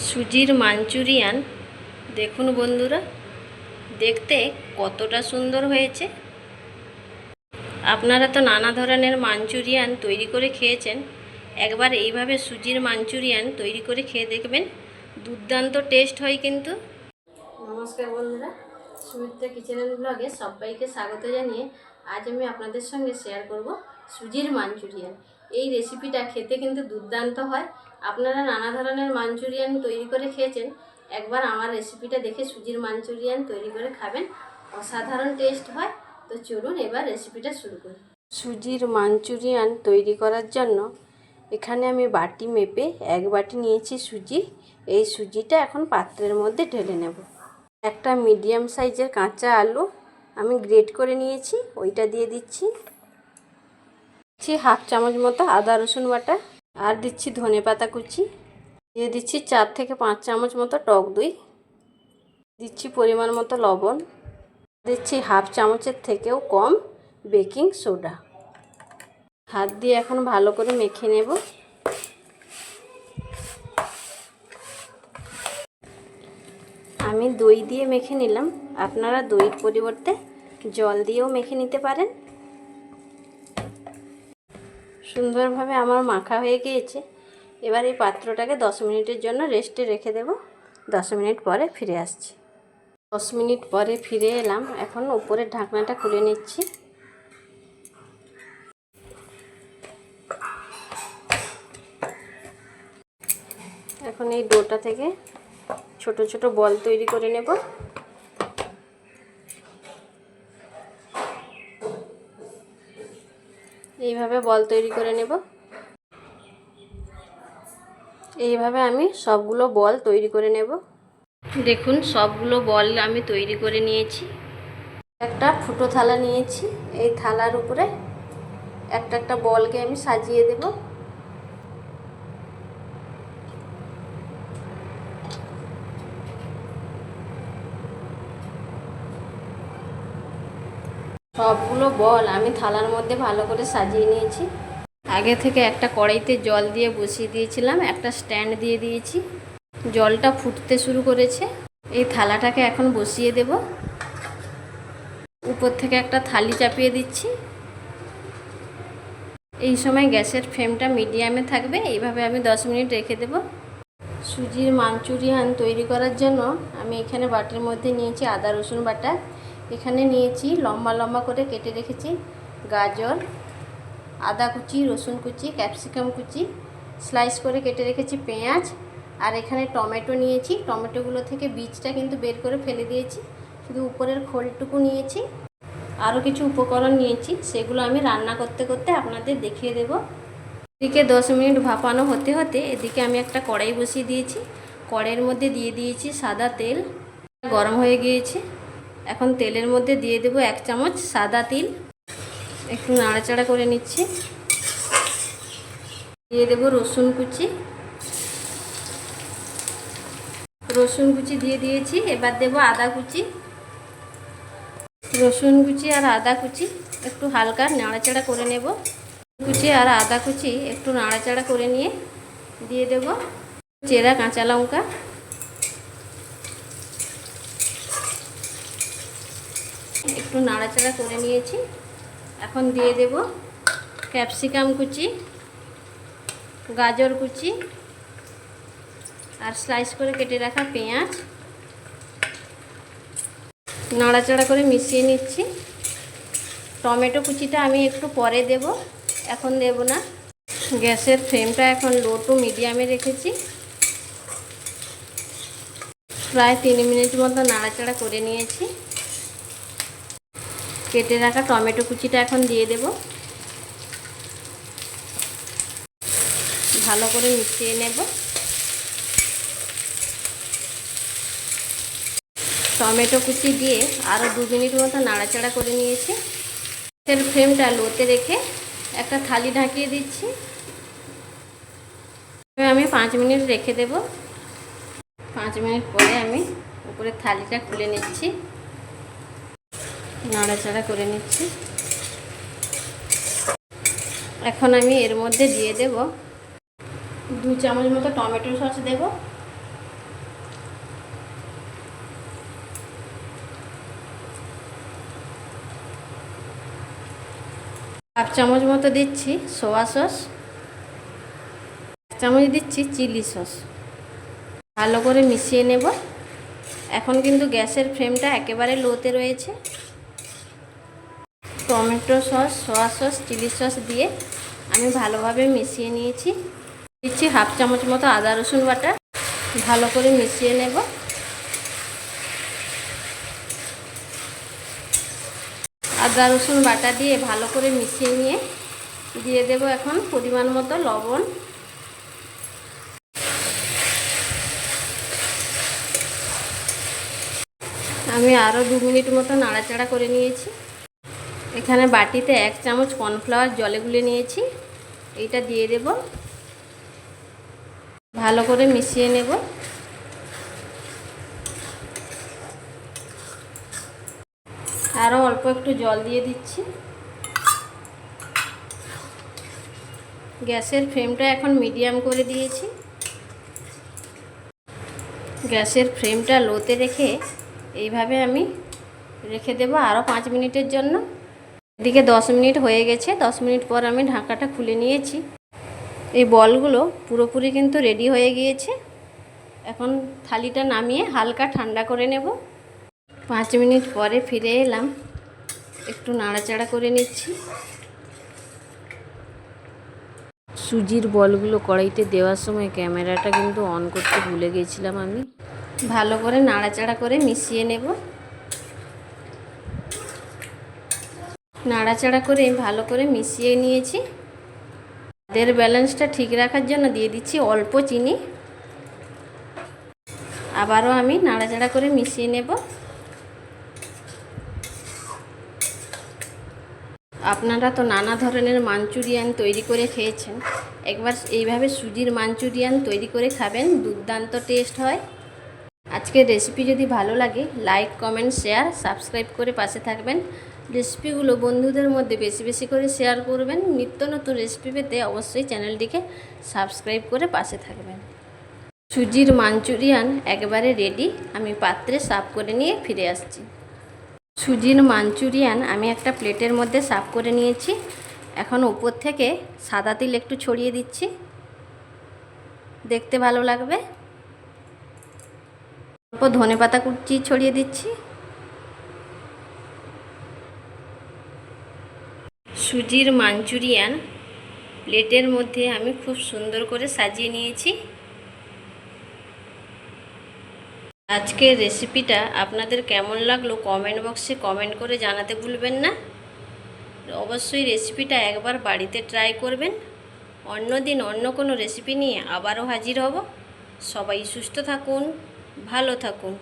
সুজির মাঞ্চুরিয়ান দেখুন বন্ধুরা, দেখতে কতটা সুন্দর হয়েছে। আপনারা তো নানা ধরনের মাঞ্চুরিয়ান তৈরি করে খেয়েছেন, একবার এইভাবে সুজির মাঞ্চুরিয়ান তৈরি করে খেয়ে দেখবেন, দুর্দান্ত টেস্ট হয় কিন্তু। নমস্কার বন্ধুরা, সুমিত্রা কিচেন অ্যান্ড ব্লগে সবাইকে স্বাগত জানিয়ে আজ আমি আপনাদের সঙ্গে শেয়ার করব সুজির মাঞ্চুরিয়ান। এই রেসিপিটা খেতে কিন্তু দুর্দান্ত হয়। আপনারা নানা ধরনের মাঞ্চুরিয়ান তৈরি করে খেয়েছেন, একবার আমার রেসিপিটা দেখে সুজির মাঞ্চুরিয়ান তৈরি করে খাবেন, অসাধারণ টেস্ট হয়। তো চলুন এবার রেসিপিটা শুরু করি। সুজির মাঞ্চুরিয়ান তৈরি করার জন্য এখানে আমি বাটি মেপে 1 বাটি নিয়েছি সুজি। এই সুজিটা এখন পাত্রের মধ্যে ঢেলে নেব। একটা মিডিয়াম সাইজের কাঁচা আলু আমি গ্রেট করে নিয়েছি, ওইটা দিয়ে দিচ্ছি। হাফ চামচ মতো আদা রসুন বাটা, আর দিচ্ছি ধনেপাতা কুচি, দিয়ে দিচ্ছি 4 থেকে 5 চামচ মতো টক দই, দিচ্ছি পরিমাণ মতো লবণ, দিচ্ছি হাফ চামচের থেকেও কম বেকিং সোডা। হাত দিয়ে এখন ভালো করে মেখে নেব। আমি দই দিয়ে মেখে নিলাম, আপনারা দইয়ের পরিবর্তে জল দিয়েও মেখে নিতে পারেন। সুন্দরভাবে আমার মাখা হয়ে গিয়েছে। এবার এই পাত্রটাকে 10 মিনিটের জন্য রেস্টে রেখে দেব। 10 মিনিট পরে ফিরে আসছি। 10 মিনিট পরে ফিরে এলাম। এখন উপরের ঢাকনাটা খুলে নিচ্ছি। এখন এই ডোটা থেকে ছোট ছোট বল তৈরি করে নেব। এইভাবে বল তৈরি করে নেব। এইভাবে আমি সবগুলো বল তৈরি করে নেব। দেখুন সবগুলো বল আমি তৈরি করে নিয়েছি। একটা ফুটো থালা নিয়েছি, এই থালার উপরে একটা একটা বলকে আমি সাজিয়ে দেব। সবগুলো বল আমি থালার মধ্যে ভালো করে সাজিয়ে নিয়েছি। আগে থেকে একটা কড়াইতে জল দিয়ে বসিয়ে দিয়েছিলাম, একটা স্ট্যান্ড দিয়ে দিয়েছি। জলটা ফুটতে শুরু করেছে। এই থালাটাকে এখন বসিয়ে দেব। উপর থেকে একটা থালি চাপিয়ে দিচ্ছি। এই সময় গ্যাসের ফ্লেমটা মিডিয়ামে থাকবে। এইভাবে আমি 10 মিনিট রেখে দেব। সুজির মাঞ্চুরিয়ান তৈরি করার জন্য আমি এখানে বাটির মধ্যে নিয়েছি আদা রসুন বাটা, এখানে নিয়েছি লম্বা লম্বা করে কেটে রেখেছি গাজর, আদা কুচি, রসুন কুচি, ক্যাপসিকাম কুচি, স্লাইস করে কেটে রেখেছি পেঁয়াজ, আর এখানে টমেটো নিয়েছি। টমেটোগুলো থেকে বীজটা কিন্তু বের করে ফেলে দিয়েছি, শুধু উপরের খোলটুকু নিয়েছি। আরও কিছু উপকরণ নিয়েছি, সেগুলো আমি রান্না করতে করতে আপনাদের দেখিয়ে দেব। এদিকে 10 মিনিট ভাপানো হতে হতে এদিকে আমি একটা কড়াই বসিয়ে দিয়েছি। কড়াইয়ের মধ্যে দিয়ে দিয়েছি সাদা তেল, গরম হয়ে গিয়েছে। এখন তেলের মধ্যে দিয়ে দেব 1 চামচ সাদা তিল, একটু নাড়াচাড়া করে নিচ্ছি। দিয়ে দেব রসুন কুচি, রসুন কুচি দিয়ে দিয়েছি। এবার দেব আদা কুচি। রসুন কুচি আর আদা কুচি একটু হালকা নাড়াচাড়া করে নেব। কুচি আর আদা কুচি একটু নাড়াচাড়া করে নিয়ে দিয়ে দেব চেরা কাঁচা লঙ্কা, একটু নাড়াচাড়া করে নিয়েছি। এখন দিয়ে দেব ক্যাপসিকাম কুচি, গাজর কুচি, আর স্লাইস করে কেটে রাখা পেঁয়াজ। নাড়াচাড়া করে মিশিয়ে নিচ্ছি। টমেটো কুচিটা আমি একটু পরে দেব, এখন দেব না। গ্যাসের ফ্লেমটা এখন লো টু মিডিয়ামে রেখেছি। প্রায় 3 মিনিট মতো নাড়াচাড়া করে নিয়েছি। কেটে রাখা টমেটো কুচিটা এখন দিয়ে দেব, ভালো করে মিশিয়ে নেব। টমেটো কুচি দিয়ে আরও 2 মিনিট মতো নাড়াচাড়া করে নিয়েছি। গ্যাসের ফ্লেমটা লোতে রেখে একটা থালি ঢাকিয়ে দিচ্ছি। আমি 5 মিনিট রেখে দেব। 5 মিনিট পরে আমি উপরের থালিটা খুলে নিচ্ছি, নাড়াচাড়া করে নিচ্ছি। এখন আমি এর মধ্যে দিয়ে দেব 2 চামচ মতো টমেটো সস দেব, হাফ চামচ মতো দিচ্ছি সোয়া সস, 1 চামচ দিচ্ছি চিলি সস। ভালো করে মিশিয়ে নেব। এখন কিন্তু গ্যাসের ফ্লেমটা একেবারে লোতে রয়েছে। Tomato sauce, soya sauce, chilli sauce দিয়ে আমি ভালোভাবে মিশিয়ে নিয়েছি। দিচ্ছি হাফ চামচ মতো আদা রসুন বাটা, ভালো করে মিশিয়ে নেব। আদা রসুন বাটা দিয়ে ভালো করে মিশিয়ে নিয়ে দিয়ে দেব এখন পরিমাণ মতো লবণ। আমি আরও 2 মিনিট মতো নাড়াচাড়া করে নিয়েছি। এখানে বাটিতে 1 চামচ কর্নফ্লাওয়ার জলে গুলে নিয়েছি, এইটা দিয়ে দেব। ভালো করে মিশিয়ে নেব। আরও অল্প একটু জল দিয়ে দিচ্ছি। গ্যাসের ফ্লেমটা এখন মিডিয়াম করে দিয়েছি। গ্যাসের ফ্লেমটা লোতে রেখে এইভাবে আমি রেখে দেব আরও 5 মিনিটের জন্য। এদিকে 10 মিনিট হয়ে গেছে। 10 মিনিট পর আমি ঢাকাটা খুলে নিয়েছি। এই বলগুলো পুরোপুরি কিন্তু রেডি হয়ে গিয়েছে। এখন থালিটা নামিয়ে হালকা ঠান্ডা করে নেব। 5 মিনিট পরে ফিরে এলাম, একটু নাড়াচাড়া করে নিচ্ছি। সুজির বলগুলো কড়াইতে দেওয়ার সময় ক্যামেরাটা কিন্তু অন করতে ভুলে গেছিলাম আমি। ভালো করে নাড়াচাড়া করে মিশিয়ে নেব। নাড়াচাড়া করে ভালো করে মিশিয়ে নিয়েছি। এর ব্যালেন্সটা ঠিক রাখার জন্য দিয়ে দিচ্ছি অল্প চিনি। আবারও আমি নাড়াচাড়া করে মিশিয়ে নেব। আপনারা তো নানা ধরনের মাঞ্চুরিয়ান তৈরি করে খেয়েছেন, একবার এইভাবে সুজির মাঞ্চুরিয়ান তৈরি করে খাবেন, দুর্দান্ত টেস্ট হয়। আজকের রেসিপি যদি ভালো লাগে লাইক, কমেন্ট, শেয়ার, সাবস্ক্রাইব করে পাশে থাকবেন। রেসিপিগুলো বন্ধুদের মধ্যে বেশি বেশি করে শেয়ার করবেন। নিত্য নতুন রেসিপি পেতে অবশ্যই চ্যানেলটিকে সাবস্ক্রাইব করে পাশে থাকবেন। সুজির মাঞ্চুরিয়ান একেবারে রেডি। আমি পাত্রে সার্ভ করে নিয়ে ফিরে আসছি। সুজির মাঞ্চুরিয়ান আমি একটা প্লেটের মধ্যে সার্ভ করে নিয়েছি। এখন উপর থেকে সাদা তিল একটু ছড়িয়ে দিচ্ছি, দেখতে ভালো লাগবে। অল্প ধনেপাতা কুচি ছড়িয়ে দিচ্ছি। সুজির মাঞ্চুরিয়ান প্লেটের মধ্যে আমি খুব সুন্দর করে সাজিয়ে নিয়েছি। আজকের রেসিপিটা আপনাদের কেমন লাগলো কমেন্ট বক্সে কমেন্ট করে জানাতে ভুলবেন না। অবশ্যই রেসিপিটা একবার বাড়িতে ট্রাই করবেন। অন্য দিন অন্য কোনো রেসিপি নিয়ে আবারও হাজির হব। সবাই সুস্থ থাকুন, ভালো থাকুন।